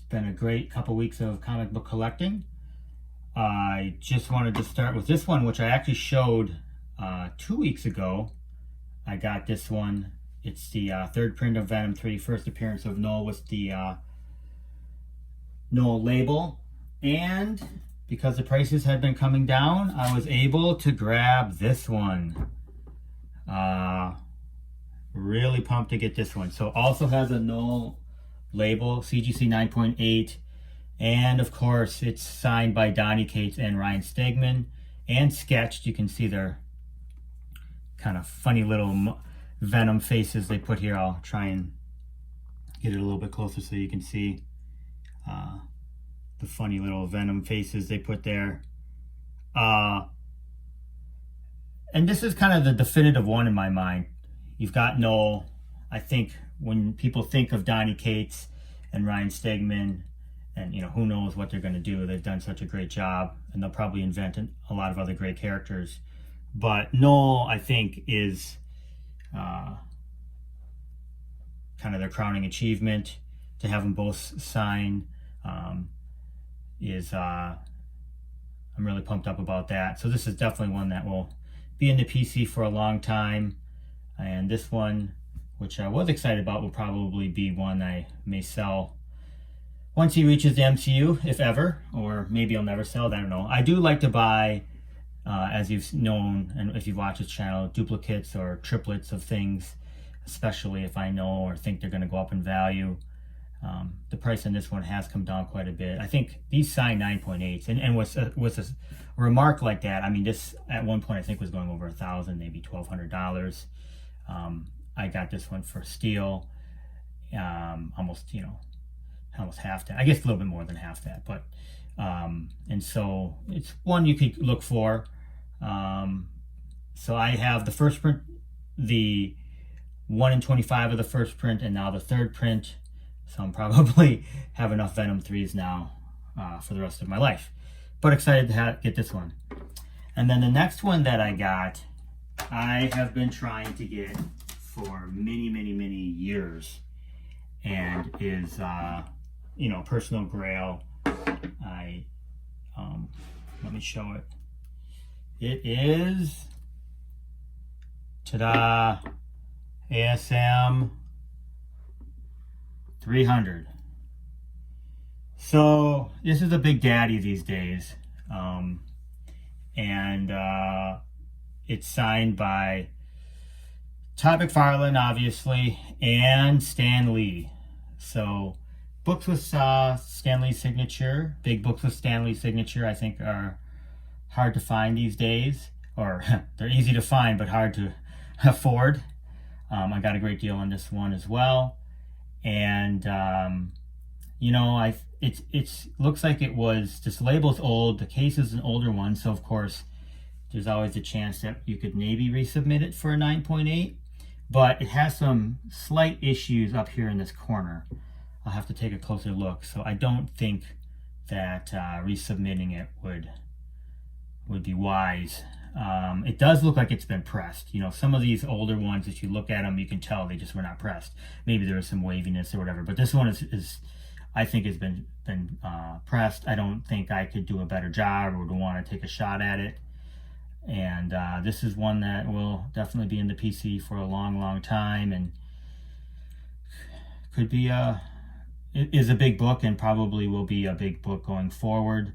been a great couple weeks of comic book collecting. I just wanted to start with this one, which I actually showed 2 weeks ago. I got this one. It's the third print of Venom 3, first appearance of Noel with the Noel label. And because the prices had been coming down, I was able to grab this one. Really pumped to get this one. So also has a Noel label, CGC 9.8, and of course it's signed by Donny Cates and Ryan Stegman and sketched. You can see their kind of funny little Venom faces they put here. I'll try and get it a little bit closer so you can see the funny little Venom faces they put there. And this is kind of the definitive one in my mind. You've got Noel. I think when people think of Donny Cates and Ryan Stegman, and who knows what they're going to do. They've done such a great job, and they'll probably invent a lot of other great characters. But Noel, I think, is kind of their crowning achievement. To have them both sign I'm really pumped up about that. So this is definitely one that will be in the PC for a long time. And this one, which I was excited about, will probably be one I may sell once he reaches the MCU, if ever, or maybe I'll never sell it. I don't know. I do like to buy, as you've known, and if you've watched this channel, duplicates or triplets of things, especially if I know or think they're going to go up in value. The price on this one has come down quite a bit. I think these signed 9.8s, and with a remark like that, I mean, this at one point I think was going over $1,000, maybe $1,200. I got this one for steal, almost half that. I guess a little bit more than half that, but and so it's one you could look for. So I have the first print, the 1 in 25 of the first print, and now the third print. So I'm probably have enough Venom 3s now for the rest of my life. But excited to get this one. And then the next one that I got, I have been trying to get for many, many, many years, and is personal Grail. Let me show it. It is, ta-da, ASM 300. So this is a big daddy these days, and it's signed by Todd McFarlane, obviously, and Stan Lee. So books with Stan Lee's signature, big books with Stan Lee's signature, I think are hard to find these days, or they're easy to find but hard to afford. I got a great deal on this one as well. And it looks like it was, this label's old, the case is an older one, so of course there's always a chance that you could maybe resubmit it for a 9.8, but it has some slight issues up here in this corner. I'll have to take a closer look. So I don't think that resubmitting it would be wise. It does look like it's been pressed. Some of these older ones, if you look at them, you can tell they just were not pressed. Maybe there was some waviness or whatever, but this one is I think has been pressed. I don't think I could do a better job or would want to take a shot at it. And this is one that will definitely be in the PC for a long, long time, and could be it is a big book, and probably will be a big book going forward.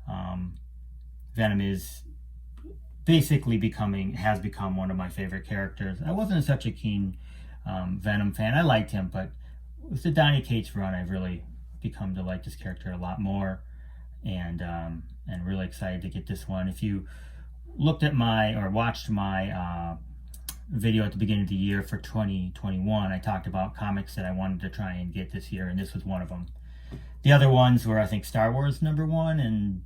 Venom is basically has become one of my favorite characters. I wasn't such a keen Venom fan. I liked him, but with the Donny Cates run, I've really become to like this character a lot more, and really excited to get this one. If you looked at watched my video at the beginning of the year for 2021, I talked about comics that I wanted to try and get this year, and this was one of them. The other ones were, I think, Star Wars #1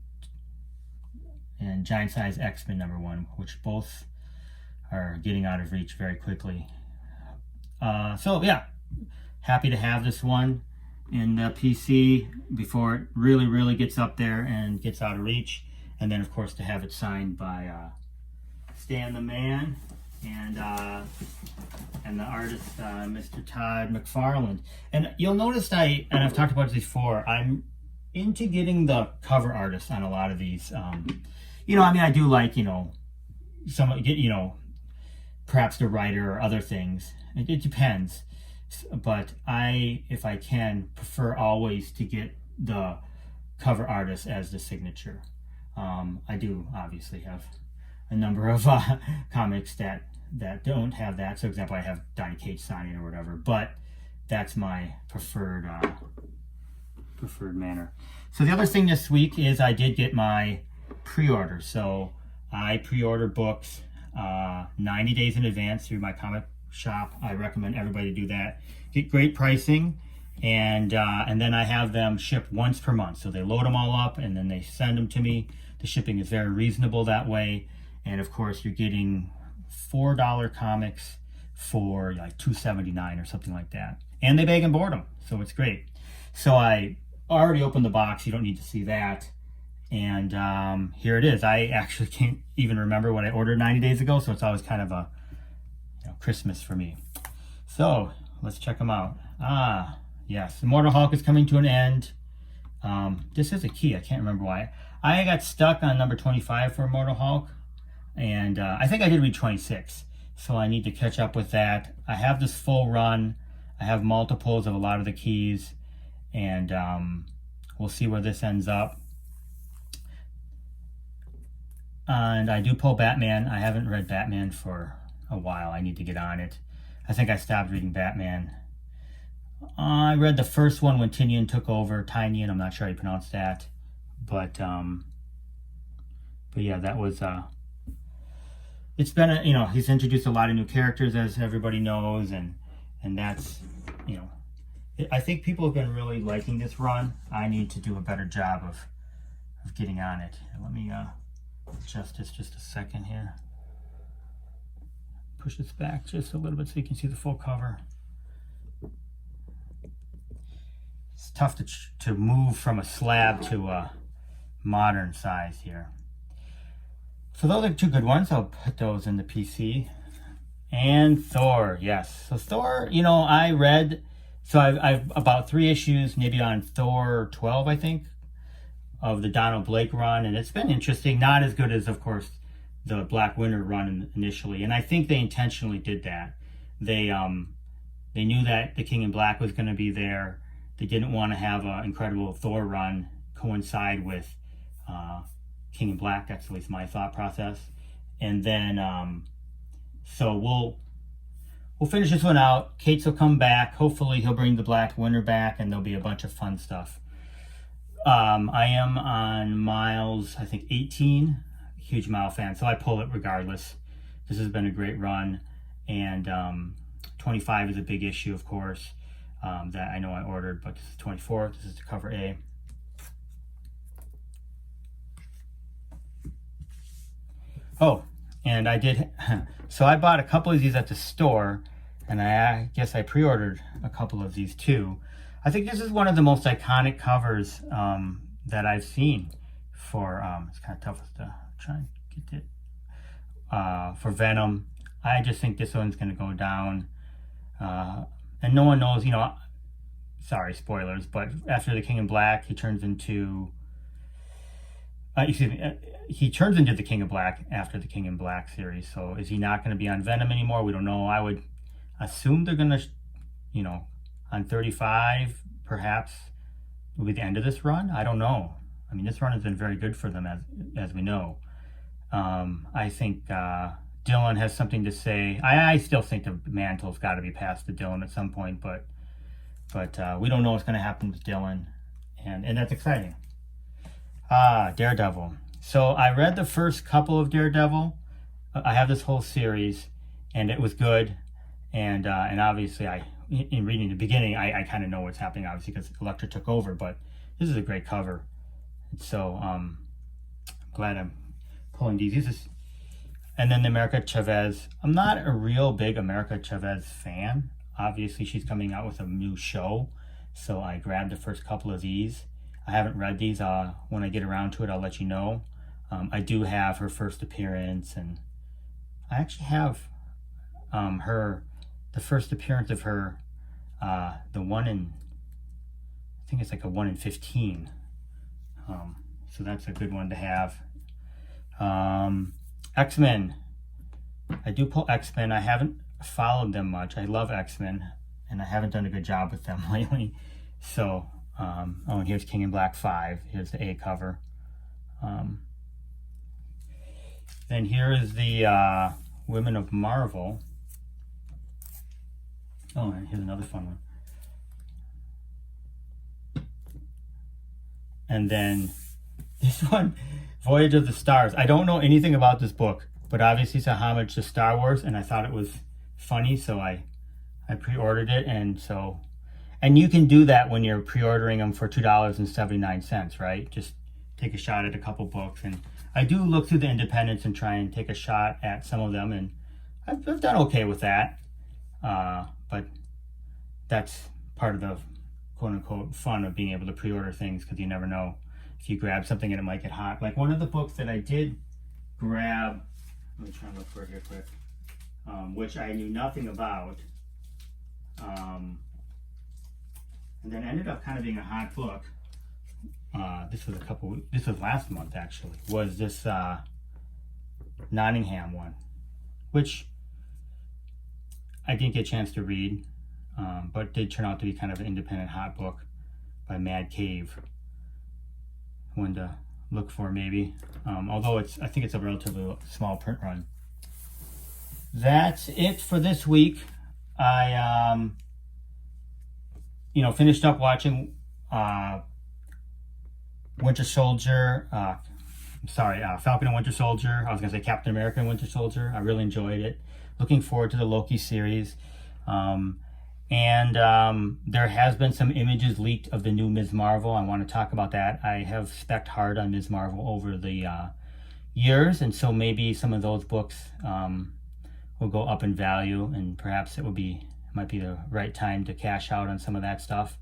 and Giant Size X-Men #1, which both are getting out of reach very quickly. So yeah, happy to have this one in the PC before it really, really gets up there and gets out of reach. And then, of course, to have it signed by Stan the Man. and the artist Mr. Todd McFarlane. And you'll notice and I've talked about this before, I'm into getting the cover artists on a lot of these. You know, I mean, I do like, you know, perhaps the writer or other things. It depends. But if I can, prefer always to get the cover artist as the signature. I do obviously have a number of comics that don't have that. So, for example, I have Donny Cates signing or whatever, but that's my preferred manner. So the other thing this week is I did get my pre-order. So I pre-ordered books 90 days in advance through my comic shop. I recommend everybody do that. Get great pricing, and then I have them shipped once per month. So they load them all up and then they send them to me. The shipping is very reasonable that way, and of course you're getting $4 comics for like $2.79 or something like that, and they bag and board them, so it's great. So I already opened the box. You don't need to see that. And here it is. I actually can't even remember what I ordered 90 days ago, so it's always kind of a Christmas for me. So let's check them out. Yes, Immortal Hulk is coming to an end. This is a key. I can't remember why. I got stuck on number 25 for Immortal Hulk, and I think I did read 26, so I need to catch up with that. I have this full run. I have multiples of a lot of the keys, and we'll see where this ends up. And I do pull Batman. I haven't read Batman for a while. I need to get on it. I think I stopped reading Batman. I read the first one when Tynion took over. Tynion, I'm not sure how you pronounce that. But yeah, that was it's been he's introduced a lot of new characters, as everybody knows, and that's, I think people have been really liking this run. I need to do a better job of getting on it. Let me adjust this just a second here. Push this back just a little bit so you can see the full cover. It's tough to move from a slab to a modern size here. So those are two good ones. I'll put those in the PC. And Thor, yes. So Thor, I read, so I've about 3 issues, maybe on Thor 12, I think, of the Donald Blake run, and it's been interesting. Not as good as, of course, the Black Winter run initially, and I think they intentionally did that. They knew that the King in Black was going to be there. They didn't want to have an Incredible Thor run coincide with King in Black. That's at least my thought process. And then so we'll finish this one out. Cates will come back. Hopefully he'll bring the Black Winter back, and there'll be a bunch of fun stuff. I am on Miles, I think 18. Huge Mile fan, so I pull it regardless. This has been a great run, and 25 is a big issue, of course, that I know I ordered, but this is 24. This is the cover A. Oh, and I did, so I bought a couple of these at the store, and I guess I pre-ordered a couple of these too. I think this is one of the most iconic covers that I've seen for, it's kind of tough to try and get it, for Venom. I just think this one's going to go down. And no one knows, sorry, spoilers, but after the King in Black, he turns into, he turns into the King of Black after the King in Black series. So is he not going to be on Venom anymore? We don't know. I would assume they're going to, on 35, perhaps, will be the end of this run. I don't know. I mean, this run has been very good for them, as we know. I think Dylan has something to say. I still think the mantle's got to be passed to Dylan at some point, but we don't know what's going to happen with Dylan, and that's exciting. Daredevil. So I read the first couple of Daredevil. I have this whole series, and it was good, and obviously in reading the beginning, I kind of know what's happening, obviously, because Elektra took over, but this is a great cover. So I'm glad I'm pulling these. And then the America Chavez. I'm not a real big America Chavez fan. Obviously, she's coming out with a new show, so I grabbed the first couple of these. I haven't read these. When I get around to it, I'll let you know. I do have her first appearance, and I actually have the first appearance of her, the one in, I think it's like a 1 in 15. So that's a good one to have. X-Men. I do pull X-Men. I haven't followed them much. I love X-Men, and I haven't done a good job with them lately. So, oh, and here's King in Black 5. Here's the A cover. Then here is the Women of Marvel. Oh, and here's another fun one. And then this one, Voyage of the Stars. I don't know anything about this book, but obviously it's a homage to Star Wars, and I thought it was funny, so I pre-ordered it. And you can do that when you're pre-ordering them for $2.79, right? Just take a shot at a couple books. And I do look through the independents and try and take a shot at some of them, and I've done okay with that. But that's part of the quote-unquote fun of being able to pre-order things, because you never know if you grab something and it might get hot. Like one of the books that I did grab, let me try and look for it here quick, which I knew nothing about, and then ended up kind of being a hot book. This was last month actually, was this Nottingham one, which I didn't get a chance to read, but did turn out to be kind of an independent hot book by Mad Cave. One to look for maybe, although I think it's a relatively small print run. That's it for this week. I finished up watching Winter Soldier. Falcon and Winter Soldier. I was gonna say Captain America and Winter Soldier. I really enjoyed it. Looking forward to the Loki series. And there has been some images leaked of the new Ms. Marvel. I want to talk about that. I have spec'd hard on Ms. Marvel over the years, and so maybe some of those books will go up in value, and perhaps it might be the right time to cash out on some of that stuff.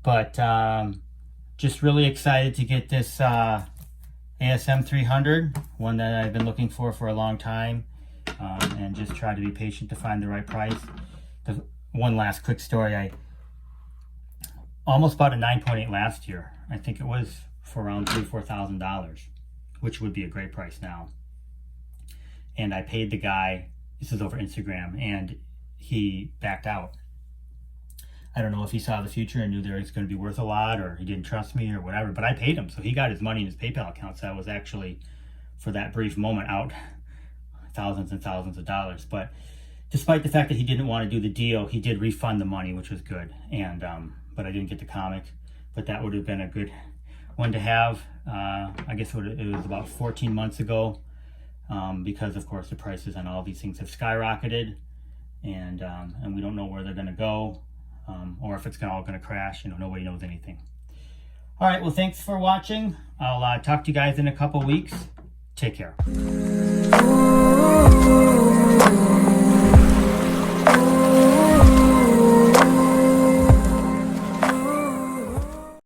But just really excited to get this ASM 300, one that I've been looking for a long time, and just try to be patient to find the right price. One last quick story. I almost bought a 9.8 last year. I think it was for around $3,000-$4,000, which would be a great price now. And I paid the guy, this is over Instagram, and he backed out. I don't know if he saw the future and knew there was going to be worth a lot, or he didn't trust me or whatever, but I paid him. So he got his money in his PayPal account. So I was actually, for that brief moment, out thousands and thousands of dollars. But despite the fact that he didn't want to do the deal, he did refund the money, which was good. And but I didn't get the comic. But that would have been a good one to have. I guess it was about 14 months ago, because of course the prices on all these things have skyrocketed, and we don't know where they're going to go, or if it's all going to crash. Nobody knows anything. All right, well, thanks for watching. I'll talk to you guys in a couple weeks. Take care.